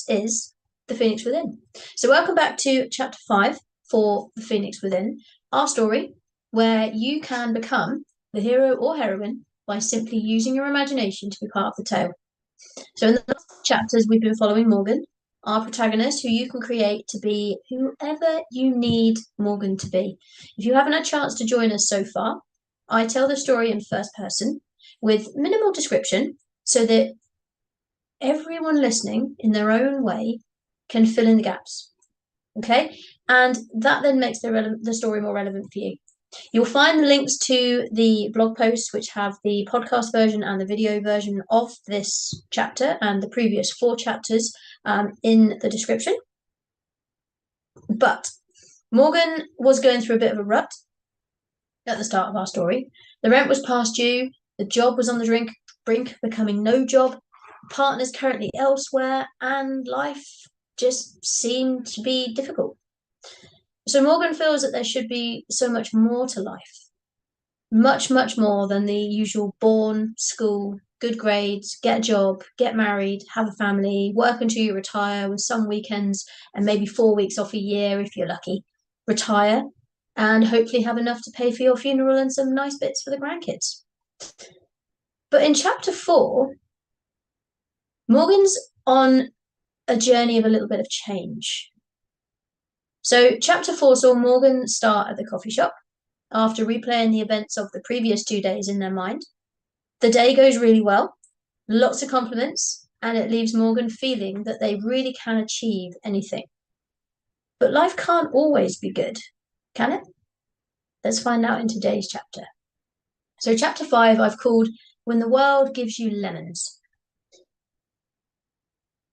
is The Phoenix Within. So welcome back to chapter 5 for The Phoenix Within, our story where you can become the hero or heroine by simply using your imagination to be part of the tale. So in the last chapters, we've been following Morgan, our protagonist, who you can create to be whoever you need Morgan to be. If you haven't had a chance to join us so far, I tell the story in first person with minimal description so that everyone listening in their own way can fill in the gaps. Okay? And that then makes the story more relevant for you. You'll find the links to the blog posts, which have the podcast version and the video version of this chapter and the previous 4 chapters in the description. But Morgan was going through a bit of a rut at the start of our story. The rent was past due, the job was on the brink of becoming no job, partner's currently elsewhere, and life just seemed to be difficult. So Morgan feels that there should be so much more to life. Much, much more than the usual born, school, good grades, get a job, get married, have a family, work until you retire with some weekends and maybe 4 weeks off a year if you're lucky. Retire and hopefully have enough to pay for your funeral and some nice bits for the grandkids. But in chapter 4, Morgan's on a journey of a little bit of change. So chapter 4 saw Morgan start at the coffee shop after replaying the events of the previous 2 days in their mind. The day goes really well, lots of compliments, and it leaves Morgan feeling that they really can achieve anything. But life can't always be good, can it? Let's find out in today's chapter. So chapter 5 I've called When the World Gives You Lemons.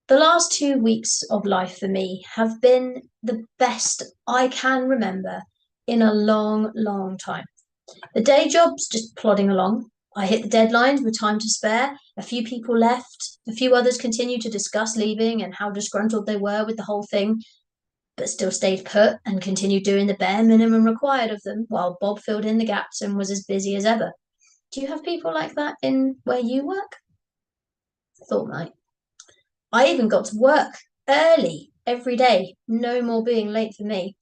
The last 2 weeks of life for me have been the best I can remember in a long, long time. The day job's just plodding along. I hit the deadlines with time to spare. A few people left. A few others continued to discuss leaving and how disgruntled they were with the whole thing, but still stayed put and continued doing the bare minimum required of them while Bob filled in the gaps and was as busy as ever. Do you have people like that in where you work? Thought might. I even got to work early every day, no more being late for me.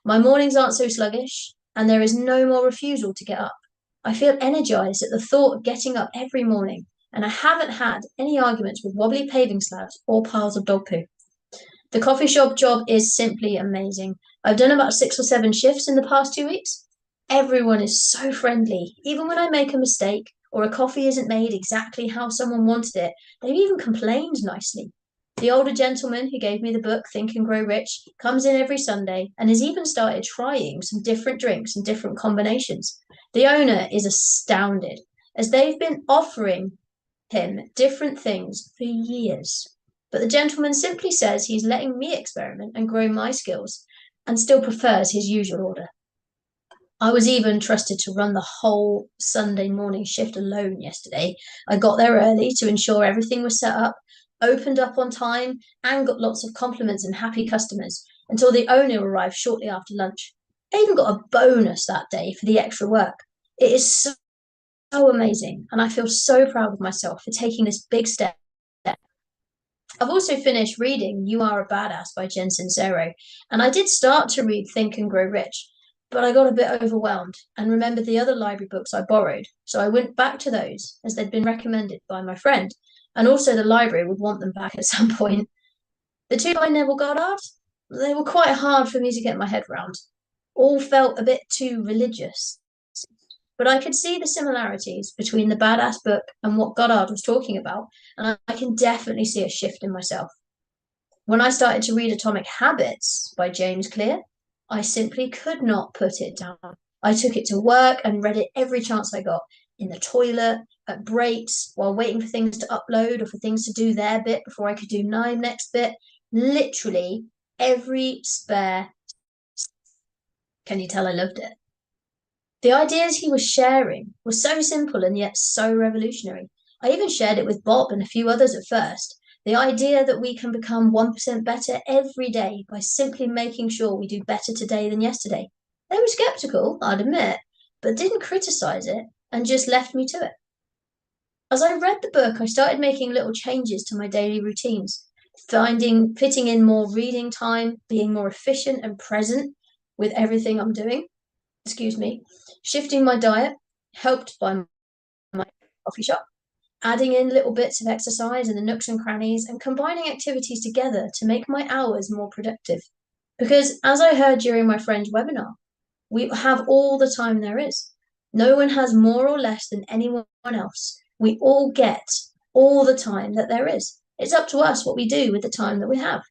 My mornings aren't so sluggish, and there is no more refusal to get up. I feel energized at the thought of getting up every morning, and I haven't had any arguments with wobbly paving slabs or piles of dog poo. The coffee shop job is simply amazing. I've done about 6 or 7 shifts in the past 2 weeks. Everyone is so friendly, even when I make a mistake or a coffee isn't made exactly how someone wanted it. They've even complained nicely. The older gentleman who gave me the book, Think and Grow Rich, comes in every Sunday and has even started trying some different drinks and different combinations. The owner is astounded, as they've been offering him different things for years. But the gentleman simply says he's letting me experiment and grow my skills and still prefers his usual order. I was even trusted to run the whole Sunday morning shift alone yesterday. I got there early to ensure everything was set up, opened up on time, and got lots of compliments and happy customers until the owner arrived shortly after lunch. I even got a bonus that day for the extra work. It is so amazing, and I feel so proud of myself for taking this big step. I've also finished reading You Are a Badass by Jen Sincero, and I did start to read Think and Grow Rich, but I got a bit overwhelmed and remembered the other library books I borrowed, so I went back to those as they'd been recommended by my friend, and also the library would want them back at some point. The 2 by Neville Goddard, they were quite hard for me to get my head round. All felt a bit too religious. But I could see the similarities between the badass book and what Goddard was talking about, and I can definitely see a shift in myself. When I started to read Atomic Habits by James Clear, I simply could not put it down. I took it to work and read it every chance I got, in the toilet, at breaks, while waiting for things to upload or for things to do their bit before I could do my next bit. Literally every spare. Can you tell I loved it? The ideas he was sharing were so simple and yet so revolutionary. I even shared it with Bob and a few others at first. The idea that we can become 1% better every day by simply making sure we do better today than yesterday. They were skeptical, I'd admit, but didn't criticize it and just left me to it. As I read the book, I started making little changes to my daily routines. fitting in more reading time, being more efficient and present with everything I'm doing. Excuse me. Shifting my diet, helped by my coffee shop, adding in little bits of exercise in the nooks and crannies, and combining activities together to make my hours more productive. Because as I heard during my friend's webinar, we have all the time there is. No one has more or less than anyone else. We all get all the time that there is. It's up to us what we do with the time that we have.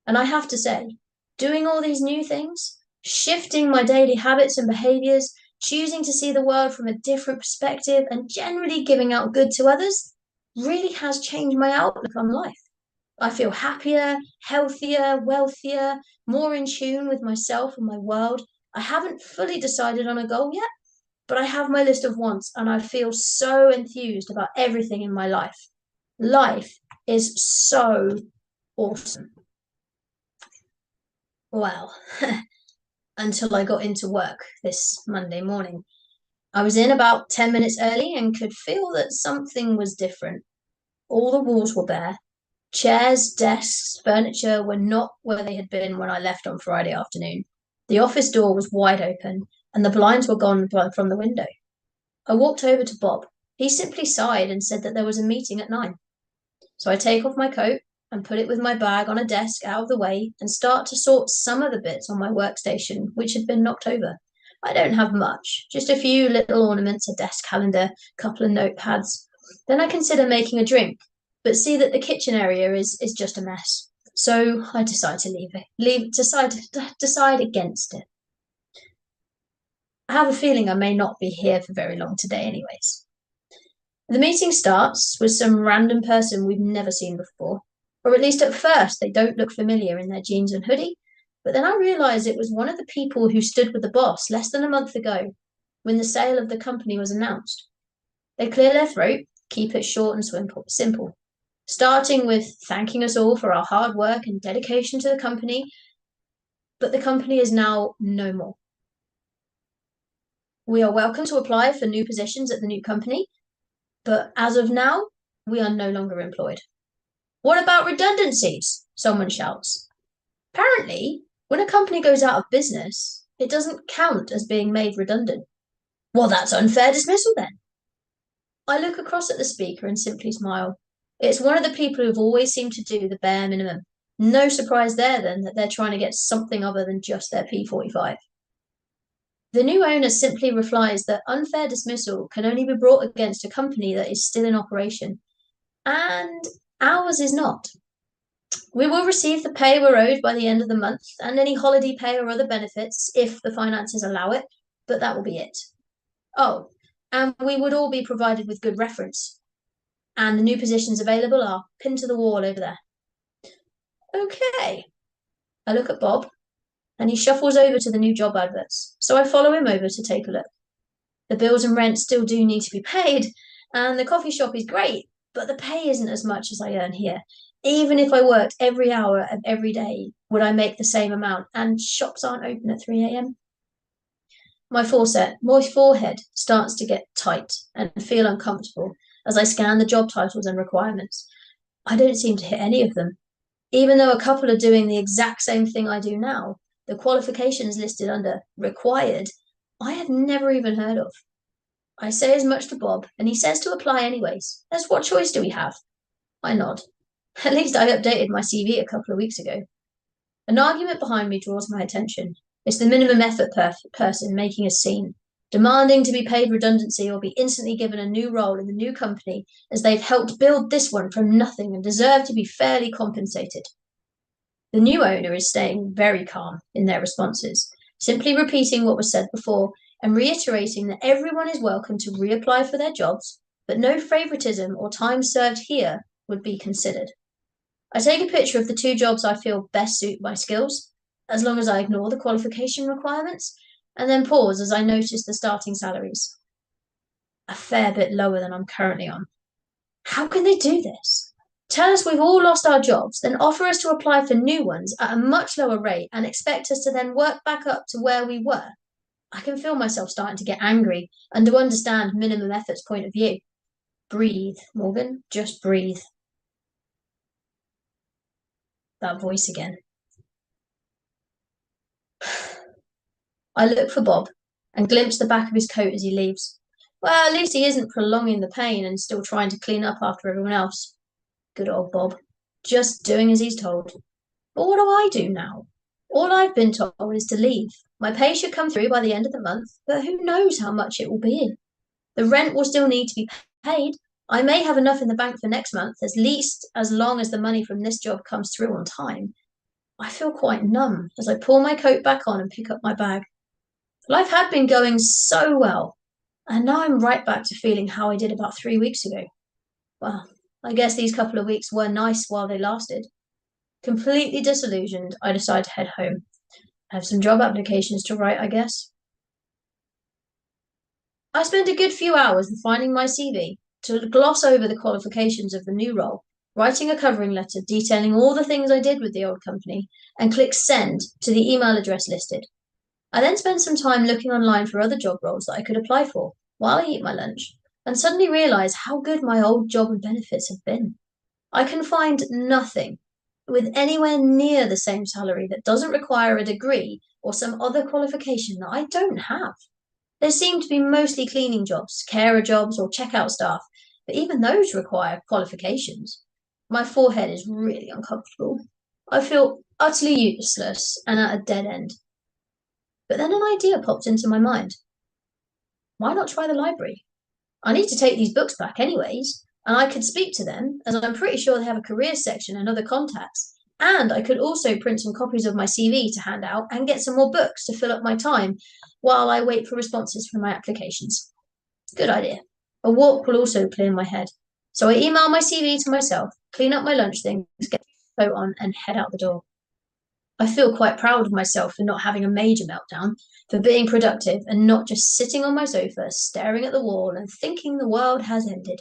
And I have to say, doing all these new things, shifting my daily habits and behaviors, choosing to see the world from a different perspective, and generally giving out good to others really has changed my outlook on life. I feel happier, healthier, wealthier, more in tune with myself and my world. I haven't fully decided on a goal yet, but I have my list of wants and I feel so enthused about everything in my life. Life is so awesome. Well, until I got into work this Monday morning. I was in about 10 minutes early and could feel that something was different. All the walls were bare. Chairs, desks, furniture were not where they had been when I left on Friday afternoon. The office door was wide open and the blinds were gone from the window. I walked over to Bob. He simply sighed and said that there was a meeting at 9. So I take off my coat and put it with my bag on a desk out of the way and start to sort some of the bits on my workstation which had been knocked over. I don't have much, just a few little ornaments, a desk calendar, a couple of notepads. Then I consider making a drink, but see that the kitchen area is just a mess. So I decide to decide against it. I have a feeling I may not be here for very long today anyways. The meeting starts with some random person we've never seen before, or at least at first they don't look familiar in their jeans and hoodie, but then I realise it was one of the people who stood with the boss less than a month ago when the sale of the company was announced. They clear their throat, keep it short and simple, starting with thanking us all for our hard work and dedication to the company, but the company is now no more. We are welcome to apply for new positions at the new company, but as of now, we are no longer employed. What about redundancies? Someone shouts. Apparently, when a company goes out of business, it doesn't count as being made redundant. Well, that's unfair dismissal then. I look across at the speaker and simply smile. It's one of the people who've always seemed to do the bare minimum. No surprise there then that they're trying to get something other than just their P45. The new owner simply replies that unfair dismissal can only be brought against a company that is still in operation, and ours is not. We will receive the pay we're owed by the end of the month and any holiday pay or other benefits if the finances allow it, but that will be it. Oh, and we would all be provided with good reference. And the new positions available are pinned to the wall over there. Okay. I look at Bob and he shuffles over to the new job adverts, so I follow him over to take a look. The bills and rent still do need to be paid, and the coffee shop is great, but the pay isn't as much as I earn here. Even if I worked every hour of every day, would I make the same amount? And shops aren't open at 3 a.m. My forehead starts to get tight and feel uncomfortable as I scan the job titles and requirements. I don't seem to hit any of them. Even though a couple are doing the exact same thing I do now, the qualifications listed under required, I have never even heard of. I say as much to Bob, and he says to apply anyways, as what choice do we have? I nod. At least I updated my CV a couple of weeks ago. An argument behind me draws my attention. It's the minimum effort person making a scene, demanding to be paid redundancy or be instantly given a new role in the new company as they've helped build this one from nothing and deserve to be fairly compensated. The new owner is staying very calm in their responses, simply repeating what was said before and reiterating that everyone is welcome to reapply for their jobs, but no favoritism or time served here would be considered. I take a picture of the 2 jobs I feel best suit my skills, as long as I ignore the qualification requirements, and then pause as I notice the starting salaries. A fair bit lower than I'm currently on. How can they do this? Tell us we've all lost our jobs, then offer us to apply for new ones at a much lower rate and expect us to then work back up to where we were. I can feel myself starting to get angry and to understand minimum effort's point of view. Breathe, Morgan, just breathe. That voice again. I look for Bob and glimpse the back of his coat as he leaves. Well, at least he isn't prolonging the pain and still trying to clean up after everyone else. Good old Bob. Just doing as he's told. But what do I do now? All I've been told is to leave. My pay should come through by the end of the month, but who knows how much it will be. The rent will still need to be paid. I may have enough in the bank for next month, at least as long as the money from this job comes through on time. I feel quite numb as I pull my coat back on and pick up my bag. Life had been going so well, and now I'm right back to feeling how I did about 3 weeks ago. Well, I guess these couple of weeks were nice while they lasted. Completely disillusioned, I decide to head home. I have some job applications to write, I guess. I spent a good few hours refining my CV to gloss over the qualifications of the new role, writing a covering letter detailing all the things I did with the old company, and click send to the email address listed. I then spent some time looking online for other job roles that I could apply for while I eat my lunch, and suddenly realised how good my old job and benefits have been. I can find nothing with anywhere near the same salary that doesn't require a degree or some other qualification that I don't have. There seem to be mostly cleaning jobs, carer jobs, or checkout staff, but even those require qualifications. My forehead is really uncomfortable. I feel utterly useless and at a dead end. But then an idea popped into my mind. Why not try the library? I need to take these books back anyways, and I could speak to them, as I'm pretty sure they have a careers section and other contacts. And I could also print some copies of my CV to hand out and get some more books to fill up my time while I wait for responses from my applications. Good idea. A walk will also clear my head. So I email my CV to myself, clean up my lunch things, get my coat on, and head out the door. I feel quite proud of myself for not having a major meltdown, for being productive and not just sitting on my sofa, staring at the wall and thinking the world has ended.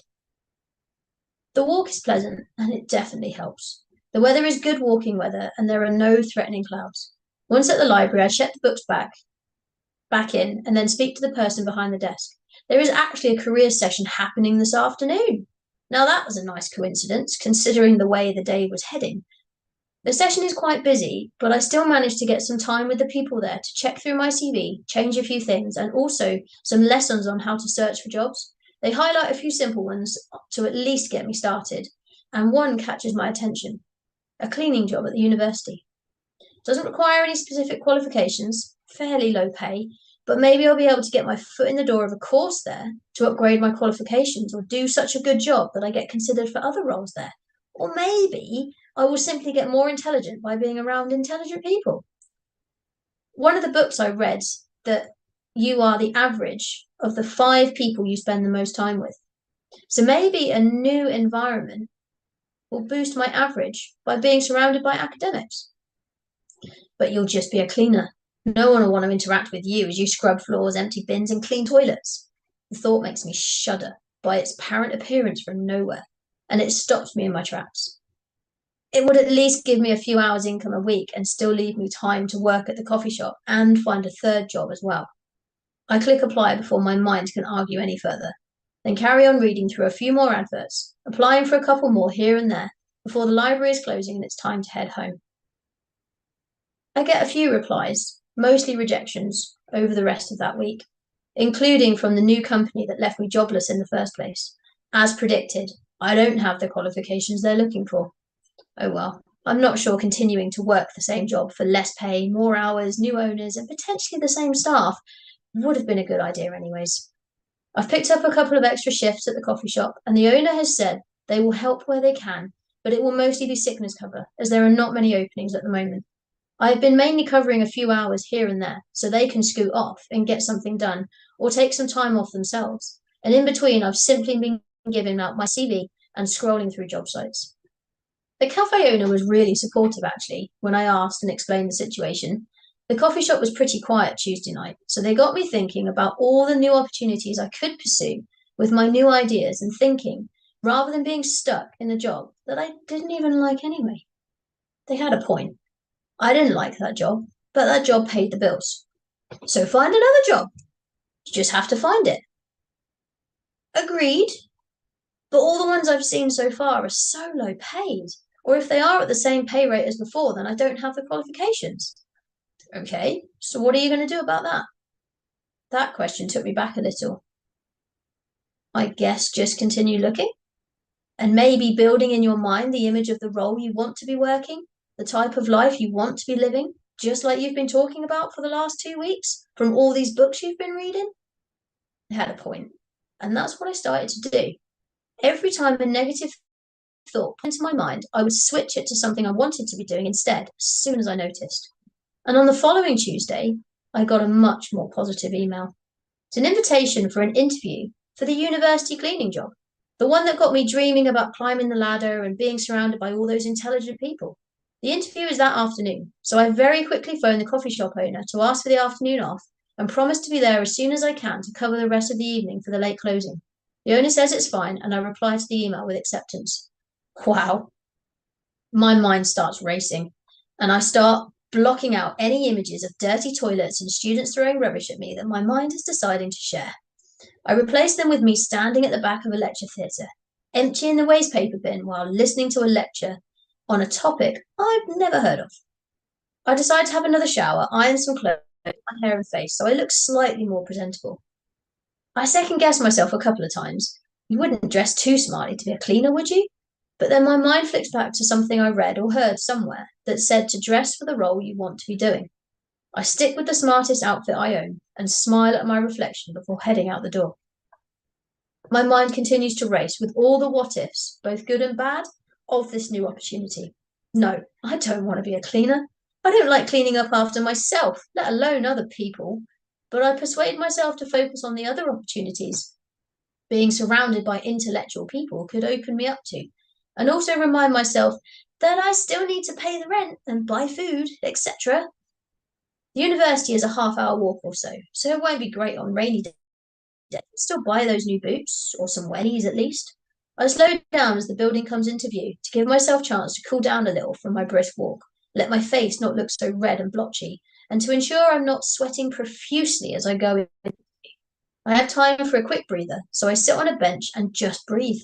The walk is pleasant and it definitely helps. The weather is good walking weather and there are no threatening clouds. Once at the library, I check the books back in and then speak to the person behind the desk. There is actually a careers session happening this afternoon. Now that was a nice coincidence, considering the way the day was heading. The session is quite busy, but I still managed to get some time with the people there to check through my CV, change a few things, and also some lessons on how to search for jobs. They highlight a few simple ones to at least get me started, and one catches my attention: a cleaning job at the university. Doesn't require any specific qualifications, fairly low pay, but maybe I'll be able to get my foot in the door of a course there to upgrade my qualifications or do such a good job that I get considered for other roles there. Or maybe I will simply get more intelligent by being around intelligent people. One of the books I read that you are the average of the 5 people you spend the most time with. So maybe a new environment will boost my average by being surrounded by academics. But you'll just be a cleaner. No one will want to interact with you as you scrub floors, empty bins, and clean toilets. The thought makes me shudder by its apparent appearance from nowhere, and it stops me in my tracks. It would at least give me a few hours income a week and still leave me time to work at the coffee shop and find a third job as well. I click apply before my mind can argue any further, then carry on reading through a few more adverts, applying for a couple more here and there before the library is closing and it's time to head home. I get a few replies, mostly rejections, over the rest of that week, including from the new company that left me jobless in the first place. As predicted, I don't have the qualifications they're looking for. Oh well, I'm not sure continuing to work the same job for less pay, more hours, new owners, and potentially the same staff would have been a good idea anyways. I've picked up a couple of extra shifts at the coffee shop, and the owner has said they will help where they can, but it will mostly be sickness cover, as there are not many openings at the moment. I have been mainly covering a few hours here and there, so they can scoot off and get something done, or take some time off themselves. And in between, I've simply been giving out my CV and scrolling through job sites. The cafe owner was really supportive, actually, when I asked and explained the situation. The coffee shop was pretty quiet Tuesday night, so they got me thinking about all the new opportunities I could pursue with my new ideas and thinking, rather than being stuck in a job that I didn't even like anyway. They had a point. I didn't like that job, but that job paid the bills. So find another job. You just have to find it. Agreed. But all the ones I've seen so far are so low paid, Or if they are at the same pay rate as before, then I don't have the qualifications. Okay, so what are you going to do about that? That question took me back a little. I guess just continue looking and maybe building in your mind the image of the role you want to be working, the type of life you want to be living, just like you've been talking about for the last 2 weeks from all these books you've been reading. It had a point, and that's what I started to do. Every time a negative thought into my mind, I would switch it to something I wanted to be doing instead as soon as I noticed. And on the following Tuesday, I got a much more positive email. It's an invitation for an interview for the university cleaning job, the one that got me dreaming about climbing the ladder and being surrounded by all those intelligent people. The interview is that afternoon, so I very quickly phoned the coffee shop owner to ask for the afternoon off and promised to be there as soon as I can to cover the rest of the evening for the late closing. The owner says it's fine, and I reply to the email with acceptance. Wow. My mind starts racing, and I start blocking out any images of dirty toilets and students throwing rubbish at me that my mind is deciding to share. I replace them with me standing at the back of a lecture theatre, emptying the waste paper bin while listening to a lecture on a topic I've never heard of. I decide to have another shower, iron some clothes, my hair and face, so I look slightly more presentable. I second guess myself a couple of times. You wouldn't dress too smartly to be a cleaner, would you? But then my mind flicks back to something I read or heard somewhere that said to dress for the role you want to be doing. I stick with the smartest outfit I own and smile at my reflection before heading out the door. My mind continues to race with all the what ifs, both good and bad, of this new opportunity. No, I don't want to be a cleaner. I don't like cleaning up after myself, let alone other people. But I persuade myself to focus on the other opportunities being surrounded by intellectual people could open me up to, and also remind myself that I still need to pay the rent and buy food, etc. The university is a half-hour walk or so it won't be great on rainy days. Still buy those new boots, or some wellies at least. I slow down as the building comes into view to give myself a chance to cool down a little from my brisk walk, let my face not look so red and blotchy, and to ensure I'm not sweating profusely as I go in. I have time for a quick breather, so I sit on a bench and just breathe,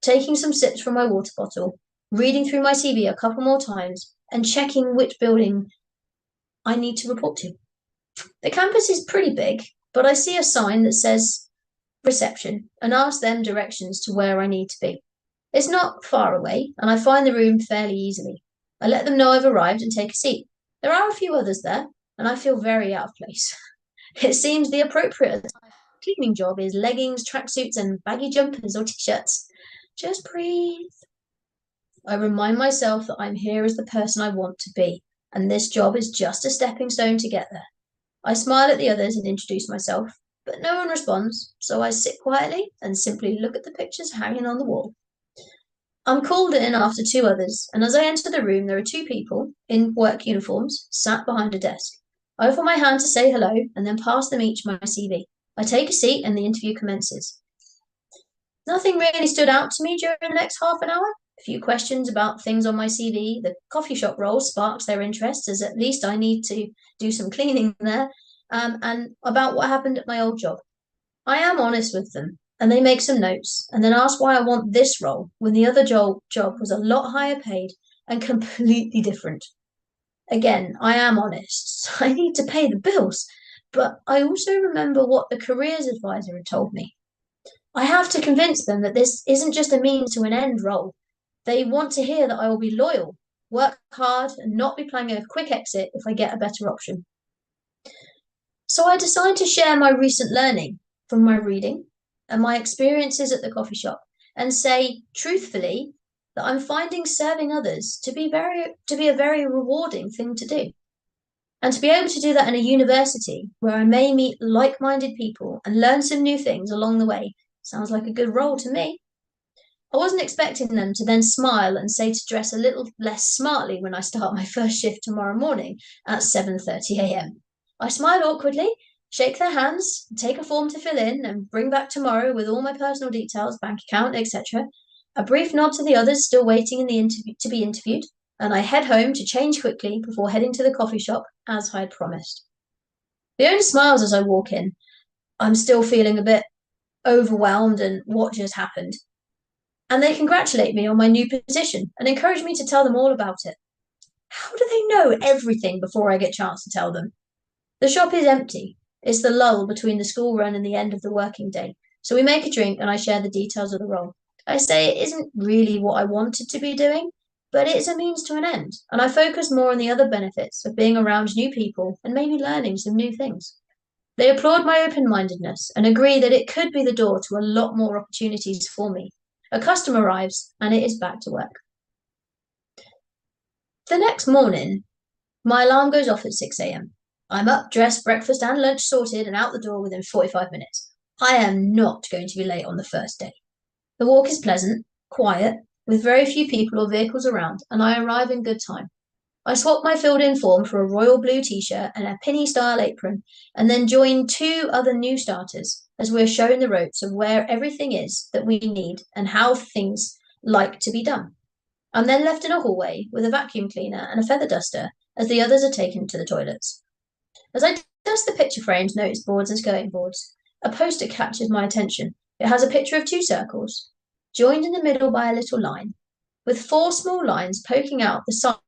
taking some sips from my water bottle, reading through my CV a couple more times, and checking which building I need to report to. The campus is pretty big, but I see a sign that says reception and ask them directions to where I need to be. It's not far away, and I find the room fairly easily. I let them know I've arrived and take a seat. There are a few others there, and I feel very out of place. It seems the appropriate cleaning job is leggings, tracksuits, and baggy jumpers or t-shirts. Just breathe. I remind myself that I'm here as the person I want to be, and this job is just a stepping stone to get there. I smile at the others and introduce myself, but no one responds, so I sit quietly and simply look at the pictures hanging on the wall. I'm called in after two others, and as I enter the room, there are two people in work uniforms sat behind a desk. I offer my hand to say hello and then pass them each my CV. I take a seat and the interview commences. Nothing really stood out to me during the next half an hour. A few questions about things on my CV. The coffee shop role sparks their interest, as at least I need to do some cleaning there, and about what happened at my old job. I am honest with them, and they make some notes, and then ask why I want this role when the other job was a lot higher paid and completely different. Again, I am honest. I need to pay the bills, but I also remember what the careers advisor had told me. I have to convince them that this isn't just a means to an end role. They want to hear that I will be loyal, work hard, and not be planning a quick exit if I get a better option. So I decide to share my recent learning from my reading and my experiences at the coffee shop and say truthfully that I'm finding serving others to be a very rewarding thing to do. And to be able to do that in a university where I may meet like-minded people and learn some new things along the way sounds like a good role to me. I wasn't expecting them to then smile and say to dress a little less smartly when I start my first shift tomorrow morning at 7:30 a.m. I smile awkwardly, shake their hands, take a form to fill in, and bring back tomorrow with all my personal details, bank account, etc. A brief nod to the others still waiting in the interview to be interviewed, and I head home to change quickly before heading to the coffee shop as I had promised. The owner smiles as I walk in. I'm still feeling a bit overwhelmed and what just happened. And they congratulate me on my new position and encourage me to tell them all about it. How do they know everything before I get a chance to tell them? The shop is empty. It's the lull between the school run and the end of the working day. So we make a drink and I share the details of the role. I say it isn't really what I wanted to be doing, but it's a means to an end. And I focus more on the other benefits of being around new people and maybe learning some new things. They applaud my open mindedness and agree that it could be the door to a lot more opportunities for me. A customer arrives and it is back to work. The next morning, my alarm goes off at 6 a.m. I'm up, dressed, breakfast and lunch sorted, and out the door within 45 minutes. I am not going to be late on the first day. The walk is pleasant, quiet, with very few people or vehicles around, and I arrive in good time. I swap my filled-in form for a royal blue t-shirt and a pinny-style apron, and then join two other new starters as we're shown the ropes of where everything is that we need and how things like to be done. I'm then left in a hallway with a vacuum cleaner and a feather duster as the others are taken to the toilets. As I dust the picture frames, notice boards, and skirting boards, a poster catches my attention. It has a picture of two circles, joined in the middle by a little line, with four small lines poking out the sides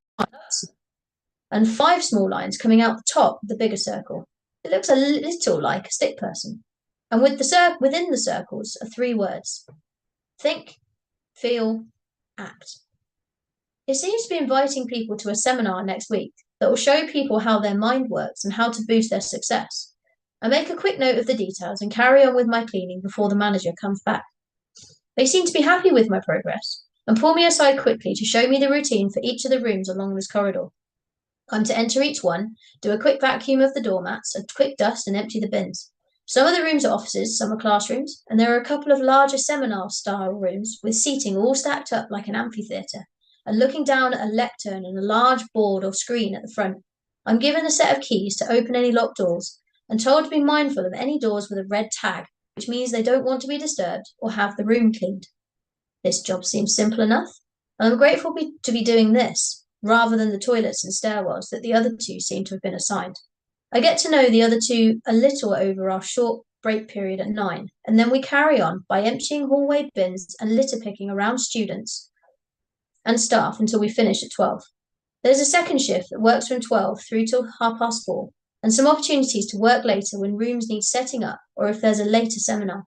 and five small lines coming out the top of the bigger circle. It looks a little like a stick person. And within the circles are three words: think, feel, act. It seems to be inviting people to a seminar next week that will show people how their mind works and how to boost their success. I make a quick note of the details and carry on with my cleaning before the manager comes back. They seem to be happy with my progress and pull me aside quickly to show me the routine for each of the rooms along this corridor. I'm to enter each one, do a quick vacuum of the doormats, a quick dust, and empty the bins. Some of the rooms are offices, some are classrooms, and there are a couple of larger seminar-style rooms with seating all stacked up like an amphitheatre, and looking down at a lectern and a large board or screen at the front. I'm given a set of keys to open any locked doors and told to be mindful of any doors with a red tag, which means they don't want to be disturbed or have the room cleaned. This job seems simple enough, and I'm grateful to be doing this rather than the toilets and stairwells that the other two seem to have been assigned. I get to know the other two a little over our short break period at 9, and then we carry on by emptying hallway bins and litter picking around students and staff until we finish at 12. There's a second shift that works from 12 through till 4:30, and some opportunities to work later when rooms need setting up or if there's a later seminar.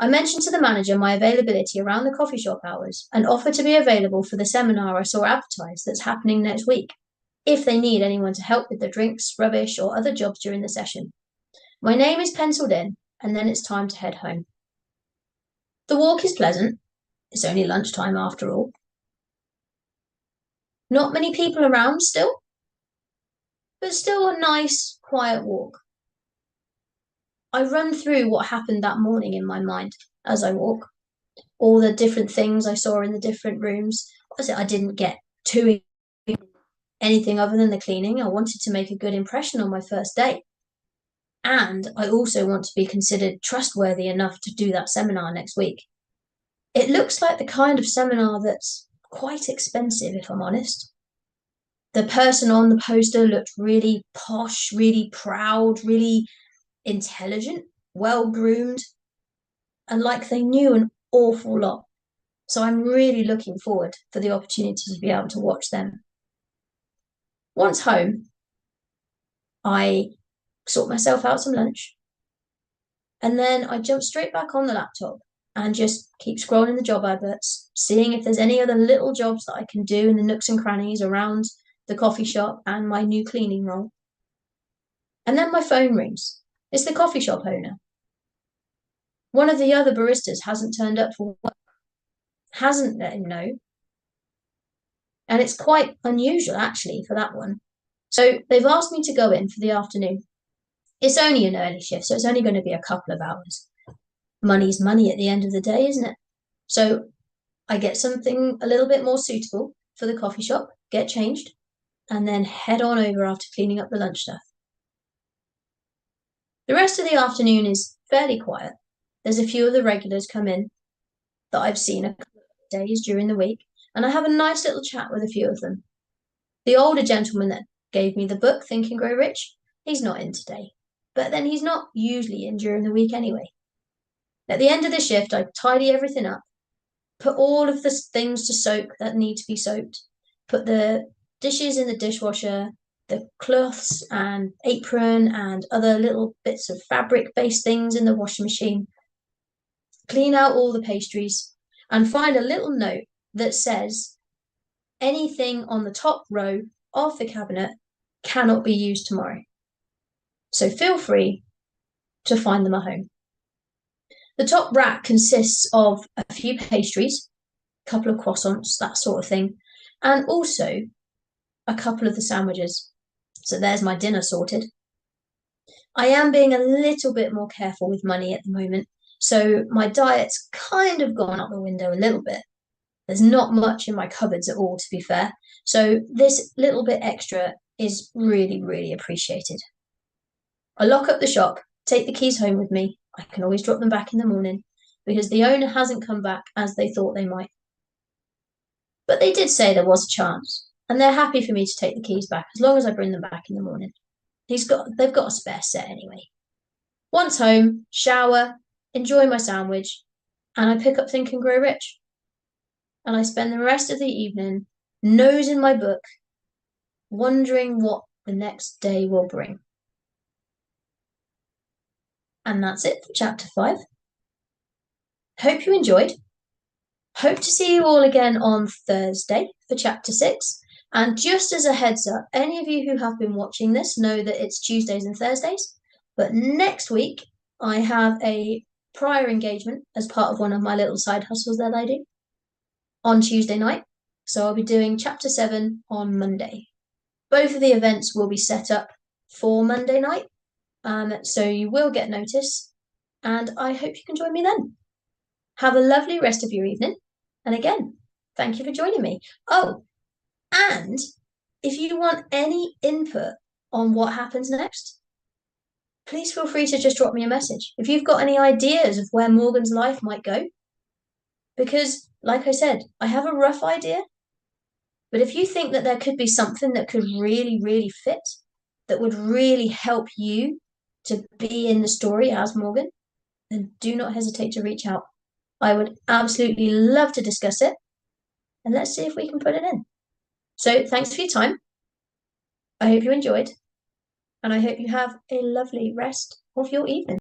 I mentioned to the manager my availability around the coffee shop hours and offer to be available for the seminar I saw advertised that's happening next week, if they need anyone to help with the drinks, rubbish, or other jobs during the session. My name is penciled in, and then it's time to head home. The walk is pleasant. It's only lunchtime after all. Not many people around still, but still a nice, quiet walk. I run through what happened that morning in my mind as I walk, all the different things I saw in the different rooms. I didn't get to anything other than the cleaning. I wanted to make a good impression on my first day. And I also want to be considered trustworthy enough to do that seminar next week. It looks like the kind of seminar that's quite expensive, if I'm honest. The person on the poster looked really posh, really proud, really intelligent, well-groomed, and like they knew an awful lot. So I'm really looking forward for the opportunity to be able to watch them. Once home, I sort myself out some lunch, and then I jump straight back on the laptop and just keep scrolling the job adverts, seeing if there's any other little jobs that I can do in the nooks and crannies around the coffee shop and my new cleaning role. And then my phone rings. It's the coffee shop owner. One of the other baristas hasn't turned up for work, hasn't let him know. And it's quite unusual, actually, for that one. So they've asked me to go in for the afternoon. It's only an early shift, so it's only going to be a couple of hours. Money's money at the end of the day, isn't it? So I get something a little bit more suitable for the coffee shop, get changed, and then head on over after cleaning up the lunch stuff. The rest of the afternoon is fairly quiet. There's a few of the regulars come in that I've seen a couple of days during the week, and I have a nice little chat with a few of them. The older gentleman that gave me the book, Think and Grow Rich, he's not in today, but then he's not usually in during the week anyway. At the end of the shift, I tidy everything up, put all of the things to soak that need to be soaked, put the dishes in the dishwasher, the cloths and apron and other little bits of fabric-based things in the washing machine, clean out all the pastries, and find a little note that says anything on the top row of the cabinet cannot be used tomorrow. So feel free to find them at home. The top rack consists of a few pastries, a couple of croissants, that sort of thing, and also a couple of the sandwiches. So there's my dinner sorted. I am being a little bit more careful with money at the moment, so my diet's kind of gone out the window a little bit. There's not much in my cupboards at all, to be fair. So this little bit extra is really, really appreciated. I lock up the shop, take the keys home with me. I can always drop them back in the morning because the owner hasn't come back as they thought they might. But they did say there was a chance, and they're happy for me to take the keys back as long as I bring them back in the morning. They've got a spare set anyway. Once home, shower, enjoy my sandwich, and I pick up Think and Grow Rich. And I spend the rest of the evening, nose in my book, wondering what the next day will bring. And that's it for chapter 5. Hope you enjoyed. Hope to see you all again on Thursday for chapter 6. And just as a heads up, any of you who have been watching this know that it's Tuesdays and Thursdays. But next week, I have a prior engagement as part of one of my little side hustles that I do on Tuesday night. So I'll be doing chapter 7 on Monday. Both of the events will be set up for Monday night. So you will get notice. And I hope you can join me then. Have a lovely rest of your evening. And again, thank you for joining me. Oh, and if you want any input on what happens next, please feel free to just drop me a message. If you've got any ideas of where Morgan's life might go, because like I said, I have a rough idea, but if you think that there could be something that could really, really fit, that would really help you to be in the story as Morgan, then do not hesitate to reach out. I would absolutely love to discuss it, and let's see if we can put it in. So thanks for your time. I hope you enjoyed, and I hope you have a lovely rest of your evening.